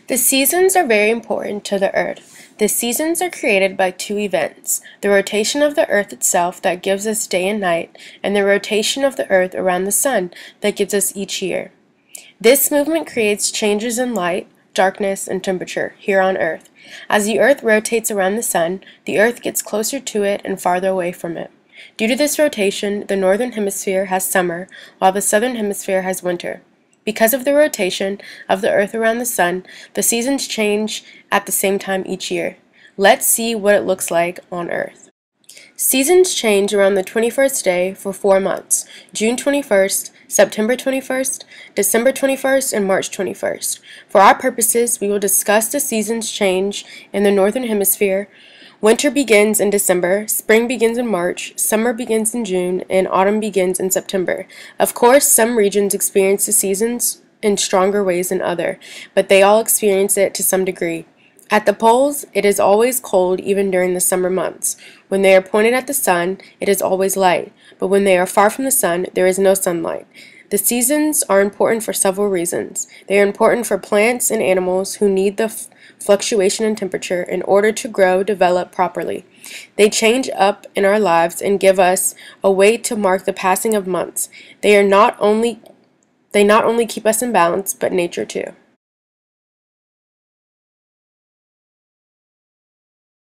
The seasons are very important to the Earth. The seasons are created by two events, the rotation of the Earth itself that gives us day and night, and the rotation of the Earth around the Sun that gives us each year. This movement creates changes in light, darkness, and temperature here on Earth. As the Earth rotates around the Sun, the Earth gets closer to it and farther away from it. Due to this rotation, the northern hemisphere has summer, while the southern hemisphere has winter. Because of the rotation of the Earth around the Sun, the seasons change at the same time each year. Let's see what it looks like on Earth. Seasons change around the 21st day for 4 months, June 21st, September 21st, December 21st, and March 21st. For our purposes, we will discuss the seasons change in the Northern Hemisphere. Winter begins in December, spring begins in March, summer begins in June, and autumn begins in September. Of course, some regions experience the seasons in stronger ways than others, but they all experience it to some degree. At the poles, it is always cold even during the summer months. When they are pointed at the sun, it is always light, but when they are far from the sun, there is no sunlight. The seasons are important for several reasons. They are important for plants and animals who need the fluctuation in temperature in order to grow, develop properly. They change up in our lives and give us a way to mark the passing of months. They not only keep us in balance, but nature too.